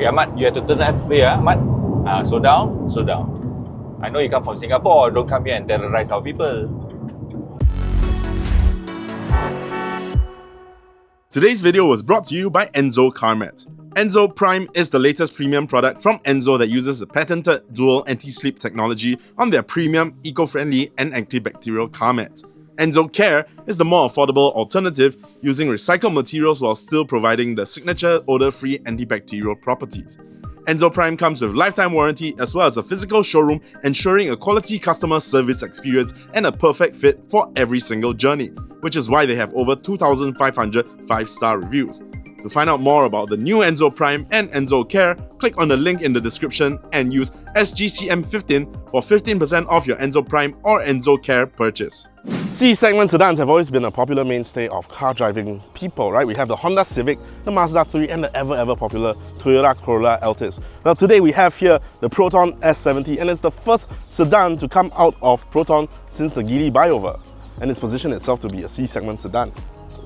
Okay, Ahmad, you have to turn F here, Ahmad. Slow down, slow down. I know you come from Singapore, don't come here and terrorize our people. Today's video was brought to you by Sgcarmart. Enzo Prime is the latest premium product from Enzo that uses a patented dual anti-slip technology on their premium, eco-friendly and antibacterial car mats. Enzo Care is the more affordable alternative, using recycled materials while still providing the signature odor-free antibacterial properties. Enzo Prime comes with lifetime warranty as well as a physical showroom, ensuring a quality customer service experience and a perfect fit for every single journey, which is why they have over 2,500 5-star reviews. To find out more about the new Enzo Prime and Enzo Care, click on the link in the description and use SGCM15 for 15% off your Enzo Prime or Enzo Care purchase. C-segment sedans have always been a popular mainstay of car driving people, right? We have the Honda Civic, the Mazda 3 and the ever popular Toyota Corolla Altis. Now today we have here the Proton S70, and it's the first sedan to come out of Proton since the Geely buyover, and it's positioned itself to be a C-segment sedan.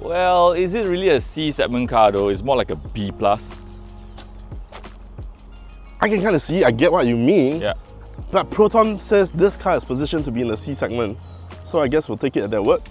Well, is it really a C segment car though? It's more like a B+. I can kind of see, I get what you mean. Yeah. But Proton says this car is positioned to be in the C segment, so I guess we'll take it at their word.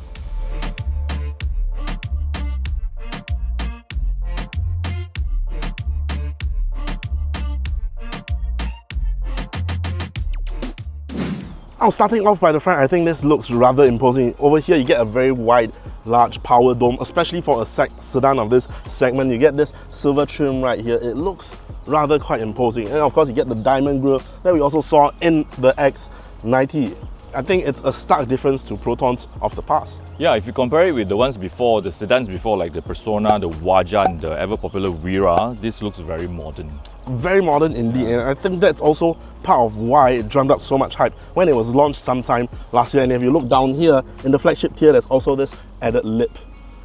Now, starting off by the front, I think this looks rather imposing. Over here, you get a very wide, large power dome, especially for a sedan of this segment. You get this silver trim right here. It looks rather quite imposing. And of course, you get the diamond grille that we also saw in the X90. I think it's a stark difference to Protons of the past. Yeah, if you compare it with the ones before, the sedans before, like the Persona, the Waja and the ever popular Wira, this looks very modern. Very modern indeed, and I think that's also part of why it drummed up so much hype when it was launched sometime last year. And if you look down here, in the flagship tier, there's also this added lip.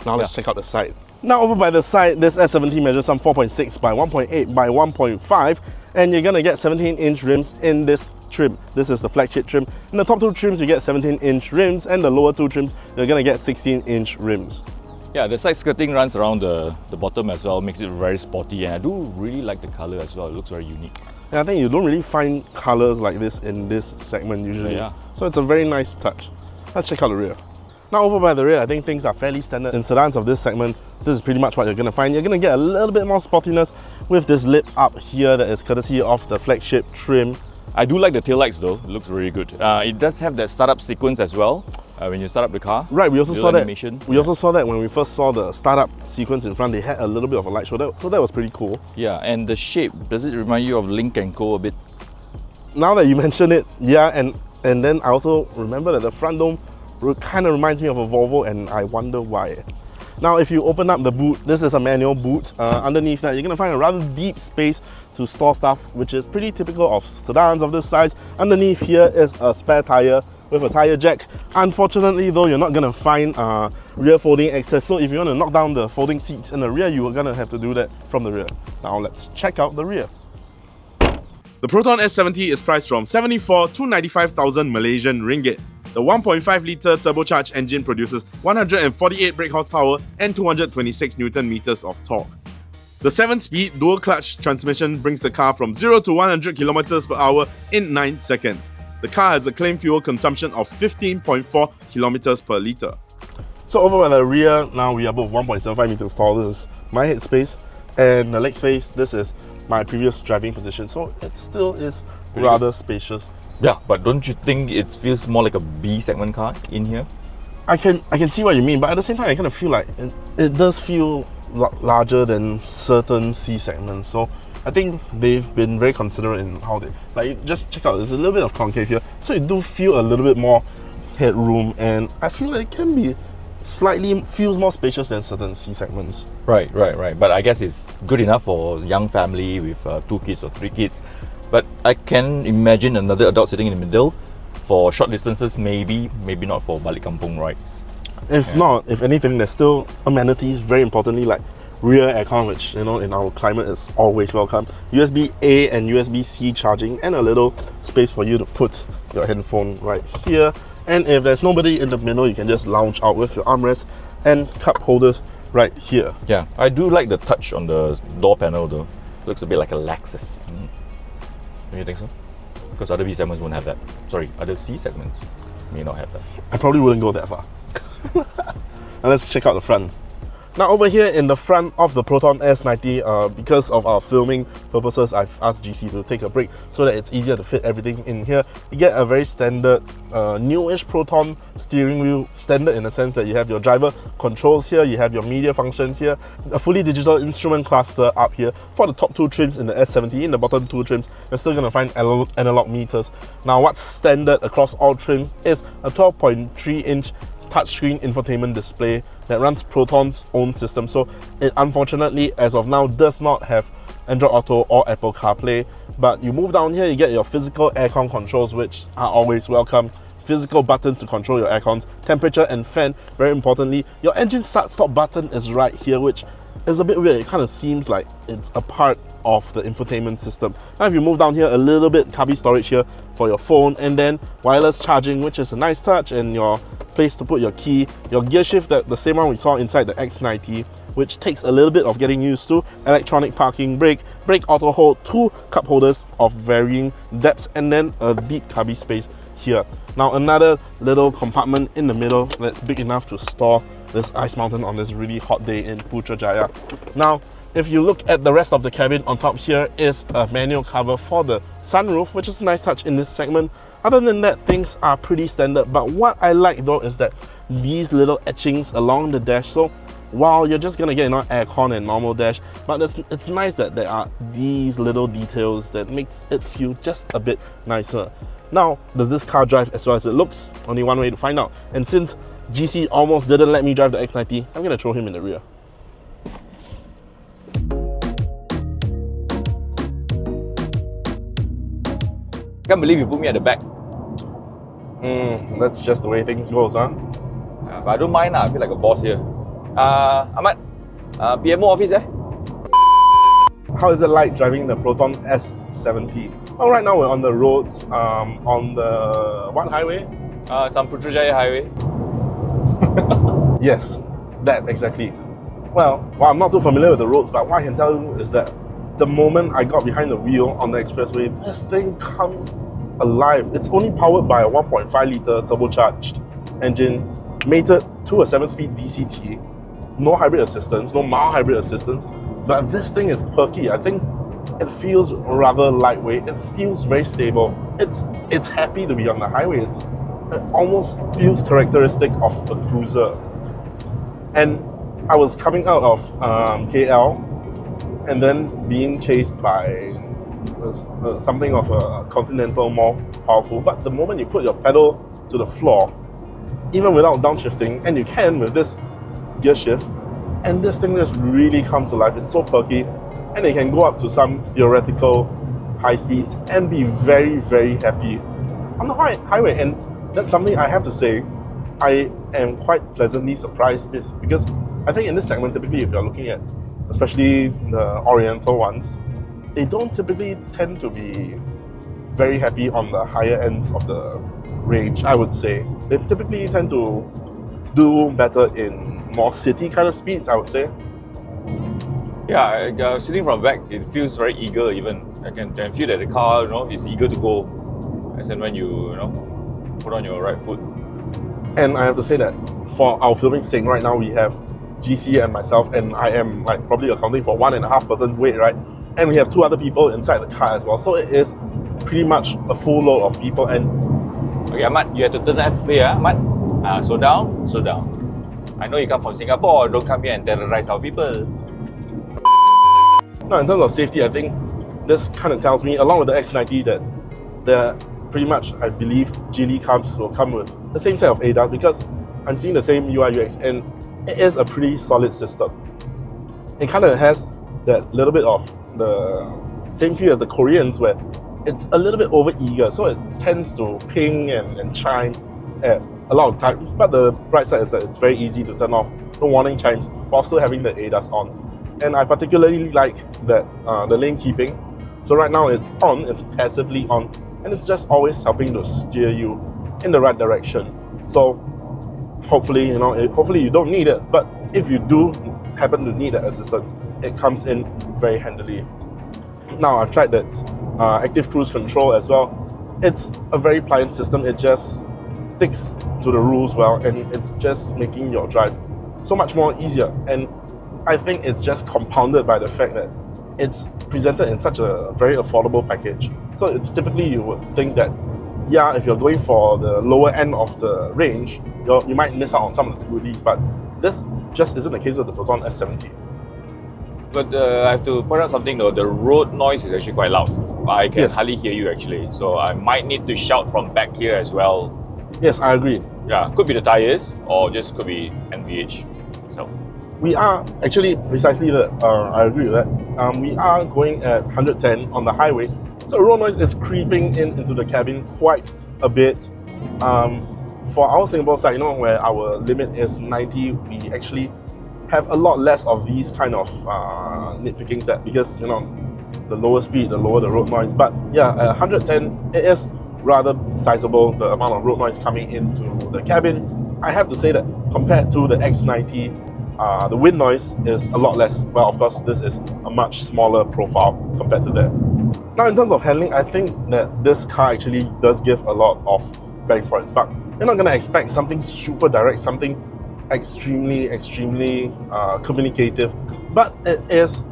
Now let's check out the side. Now over by the side, this S70 measures some 4.6 by 1.8 by 1.5, and you're gonna get 17-inch rims in this trim. This is the flagship trim. In the top two trims, you get 17-inch rims, and the lower two trims, you're gonna get 16-inch rims. Yeah, the side skirting runs around the bottom as well, makes it very sporty, and I do really like the color as well. It looks very unique. And I think you don't really find colors like this in this segment usually. Yeah. So it's a very nice touch. Let's check out the rear. Now over by the rear, I think things are fairly standard. In sedans of this segment, this is pretty much what you're gonna find. You're gonna get a little bit more sportiness with this lip up here that is courtesy of the flagship trim. I do like the taillights though, it looks really good. It does have that startup sequence as well, when you start up the car. Right, we also saw that. Animation. We also saw that when we first saw the startup sequence in front, they had a little bit of a light show, so that was pretty cool. Yeah, and the shape, does it remind you of Link & Co a bit? Now that you mention it, yeah, and then I also remember that the front dome kind of reminds me of a Volvo, and I wonder why. Now, if you open up the boot, this is a manual boot. Underneath that, you're going to find a rather deep space to store stuff, which is pretty typical of sedans of this size. Underneath here is a spare tire with a tire jack. Unfortunately, though, you're not going to find rear folding access. So if you want to knock down the folding seats in the rear, you are going to have to do that from the rear. Now, let's check out the rear. The Proton S70 is priced from 74 to 95,000 Malaysian ringgit. The 1.5-litre turbocharged engine produces 148 brake horsepower and 226 Newton meters of torque. The 7-speed dual-clutch transmission brings the car from 0 to 100 kilometers per hour in 9 seconds. The car has a claimed fuel consumption of 15.4 kilometers per litre. So over by the rear, now we are both 1.75 meters tall. This is my head space, and the leg space, this is my previous driving position. So it still is rather spacious. Yeah, but don't you think it feels more like a B segment car in here? I can see what you mean, but at the same time, I kind of feel like it does feel larger than certain C segments. So I think they've been very considerate in how they, like, just check out, there's a little bit of concave here, so you do feel a little bit more headroom, and I feel like it can be feels more spacious than certain C segments. Right. But I guess it's good enough for a young family with 2 kids or 3 kids. But I can imagine another adult sitting in the middle for short distances, maybe not for balik kampung rides. If not, if anything, there's still amenities, very importantly, like rear aircon, which, you know, in our climate is always welcome. USB-A and USB-C charging, and a little space for you to put your headphone right here. And if there's nobody in the middle, you can just lounge out with your armrest and cup holders right here. Yeah, I do like the touch on the door panel though. Looks a bit like a Lexus. Don't you think so? Because other B segments won't have that. Sorry, other C segments may not have that. I probably wouldn't go that far. And let's check out the front. Now over here in the front of the Proton S70, because of our filming purposes, I've asked GC to take a break so that it's easier to fit everything in here. You get a very standard, newish Proton steering wheel, standard in the sense that you have your driver controls here, you have your media functions here, a fully digital instrument cluster up here. For the top two trims in the S70, in the bottom two trims, you're still going to find analog meters. Now what's standard across all trims is a 12.3-inch touchscreen infotainment display that runs Proton's own system. So it unfortunately, as of now, does not have Android Auto or Apple CarPlay. But you move down here, you get your physical aircon controls, which are always welcome. Physical buttons to control your aircons, temperature and fan. Very importantly, your engine start-stop button is right here, which is a bit weird. It kind of seems like it's a part of the infotainment system. Now if you move down here a little bit, cubby storage here for your phone, and then wireless charging, which is a nice touch, and your place to put your key, your gear shift, the same one we saw inside the X90, which takes a little bit of getting used to, electronic parking brake, brake auto hold, two cup holders of varying depths, and then a deep cubby space here. Now another little compartment in the middle that's big enough to store this ice mountain on this really hot day in Putrajaya. Now if you look at the rest of the cabin, on top here is a manual cover for the sunroof, which is a nice touch in this segment. Other than that, things are pretty standard, but what I like though is that these little etchings along the dash. So while you're just gonna get aircon and normal dash, but it's nice that there are these little details that makes it feel just a bit nicer. Now, does this car drive as well as it looks? Only one way to find out. And since GC almost didn't let me drive the X90, I'm gonna throw him in the rear. Can't believe you put me at the back. That's just the way things goes, huh? But I don't mind. I feel like a boss here. Ahmad, PMO office eh? How is it like driving the Proton S70? Well, right now we're on the roads, on the what highway? Some Putrajaya highway. Yes, that exactly. Well, I'm not too familiar with the roads, but what I can tell you is that the moment I got behind the wheel on the expressway, this thing comes alive. It's only powered by a 1.5 litre turbocharged engine, mated to a 7-speed DCT. No hybrid assistance, no mild hybrid assistance, but this thing is perky. I think it feels rather lightweight. It feels very stable. It's happy to be on the highway. It almost feels characteristic of a cruiser. And I was coming out of KL and then being chased by something of a Continental more powerful. But the moment you put your pedal to the floor, even without downshifting, and you can with this gear shift, and this thing just really comes alive. It's so perky, and it can go up to some theoretical high speeds and be very, very happy on the highway. And that's something I have to say I am quite pleasantly surprised with, because I think in this segment, typically if you're looking at especially the Oriental ones, they don't typically tend to be very happy on the higher ends of the range, I would say. They typically tend to do better in more city kind of speeds, I would say. Yeah, sitting from back, it feels very eager even. I can feel that the car, is eager to go as and when you put on your right foot. And I have to say that for our filming sake right now, we have GC and myself, and I am like probably accounting for 1.5 person's weight, right? And we have 2 other people inside the car as well. So it is pretty much a full load of people. And okay, Ahmad, you have to turn left here, Ahmad. Slow down, slow down. I know you come from Singapore, don't come here and terrorize our people. Now, in terms of safety, I think this kind of tells me, along with the X90, that they're pretty much, I believe, Geely cars will come with the same set of ADAS, because I'm seeing the same UI UX, and it is a pretty solid system. It kind of has that little bit of the same feel as the Koreans, where it's a little bit over-eager, so it tends to ping and chime at a lot of times. But the bright side is that it's very easy to turn off the warning chimes while still having the ADAS on. And I particularly like that the lane keeping. So right now it's on, it's passively on, and it's just always helping to steer you in the right direction. So hopefully, hopefully you don't need it, but if you do happen to need that assistance, it comes in very handily. Now I've tried that active cruise control as well. It's a very pliant system. It just sticks to the rules well, and it's just making your drive so much more easier. And I think it's just compounded by the fact that it's presented in such a very affordable package. So it's typically, you would think that, yeah, if you're going for the lower end of the range, you might miss out on some of the goodies, but this just isn't the case with the Proton S70. But I have to point out something though, the road noise is actually quite loud. I can Yes. hardly hear you actually, so I might need to shout from back here as well. Yes, I agree. Yeah, could be the tyres or just could be NVH itself. We are actually precisely that. I agree with that. We are going at 110 on the highway, so road noise is creeping into the cabin quite a bit. For our Singapore side, where our limit is 90, we actually have a lot less of these kind of nitpickings, that because the lower speed, the lower the road noise. But yeah, at 110, it is rather sizable, the amount of road noise coming into the cabin. I have to say that compared to the X90, the wind noise is a lot less. Well, of course, this is a much smaller profile compared to that. Now, in terms of handling, I think that this car actually does give a lot of bang for its buck. You're not going to expect something super direct, something extremely communicative, but it is,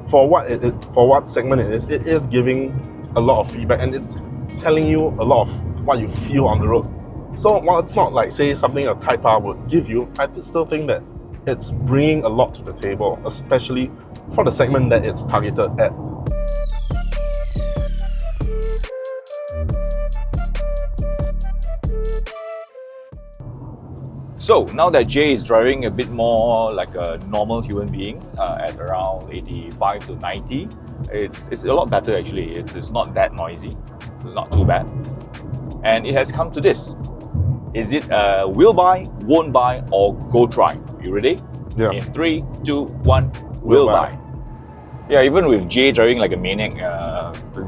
for what segment it is giving a lot of feedback, and it's telling you a lot of what you feel on the road. So while it's not like, say, something a Type R would give you, I still think that it's bringing a lot to the table, especially for the segment that it's targeted at. So now that Jay is driving a bit more like a normal human being at around 85 to 90, it's a lot better actually. It's not that noisy, it's not too bad. And it has come to this. Is it a will buy, won't buy, or go try? You ready? Yeah. In 3, 2, 1, will buy. Yeah, even with Jay driving like a maniac,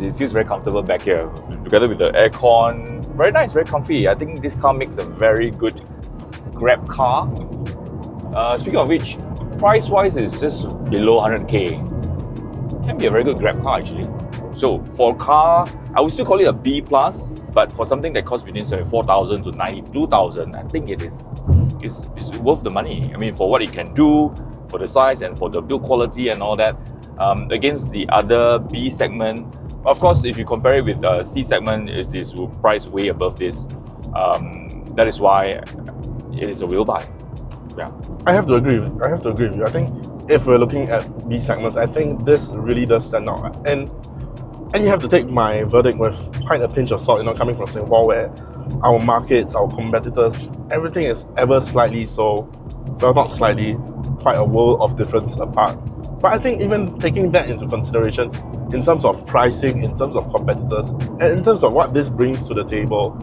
it feels very comfortable back here. Together with the aircon, very nice, very comfy. I think this car makes a very good Grab car. Speaking of which, price-wise is just below 100k. Can be a very good Grab car actually. So for a car, I would still call it a B+, but for something that costs between 74,000 to 92,000, I think it's worth the money. I mean, for what it can do, for the size and for the build quality and all that, against the other B segment. Of course, if you compare it with the C segment, it is priced way above this. That is why it is a will buy. Yeah. I have to agree with you. I think if we're looking at B segments, I think this really does stand out. And you have to take my verdict with quite a pinch of salt, coming from Singapore, where our markets, our competitors, everything is ever slightly so, well, not slightly, quite a world of difference apart. But I think even taking that into consideration, in terms of pricing, in terms of competitors, and in terms of what this brings to the table,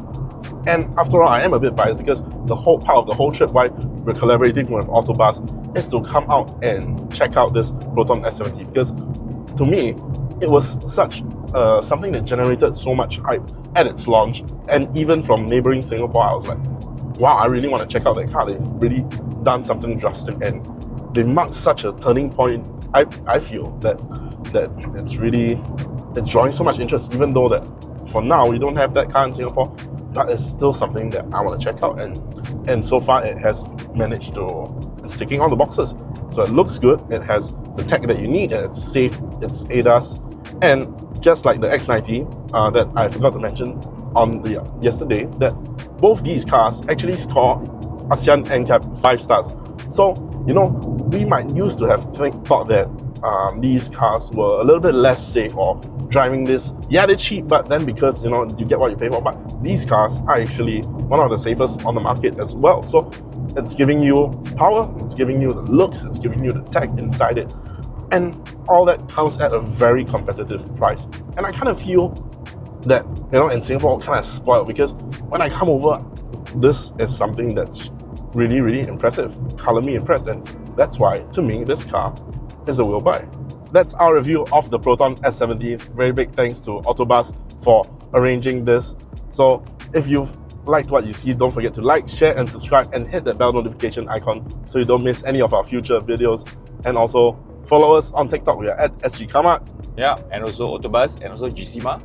and after all, I am a bit biased because the whole part of the whole trip why we're collaborating with Autobus is to come out and check out this Proton S70, because to me, it was such something that generated so much hype at its launch. And even from neighboring Singapore, I was like, wow, I really want to check out that car. They've really done something drastic, and they marked such a turning point. I feel that it's drawing so much interest, even though that for now we don't have that car in Singapore. That is still something that I want to check out, and so far it has managed to, it's ticking all the boxes. So it looks good, it has the tech that you need, and it's safe, it's ADAS, and just like the X90 that I forgot to mention on yesterday, that both these cars actually score ASEAN NCAP 5 stars. So we might used to have thought that these cars were a little bit less safe, or driving this, yeah, they're cheap, but then because you get what you pay for. But these cars are actually one of the safest on the market as well. So it's giving you power, it's giving you the looks, it's giving you the tech inside it, and all that comes at a very competitive price. And I kind of feel that in Singapore, kind of spoiled, because when I come over, this is something that's really, really impressive, color me impressed, and that's why, to me, this car is a will buy. That's our review of the Proton S70. Very big thanks to Autobus for arranging this. So if you've liked what you see, don't forget to like, share and subscribe, and hit that bell notification icon so you don't miss any of our future videos. And also Follow us on TikTok. We are at Sgcarmart. Yeah, and also Autobus and also GCMA.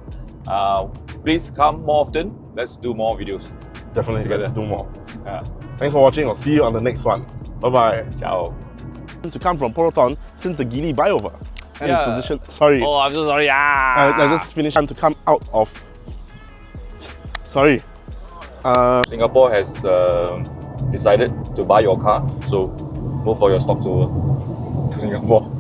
Please come more often. Let's do more videos. Definitely, Together. let's do more. Yeah. Thanks for watching. I'll see you on the next one. Bye bye. Ciao. To come from Proton since the Geely buyover and its Yeah. position. Sorry. Oh, I'm so sorry. I just finished time to come out of. Sorry. Singapore has decided to buy your car, so move all your stocks over to Singapore.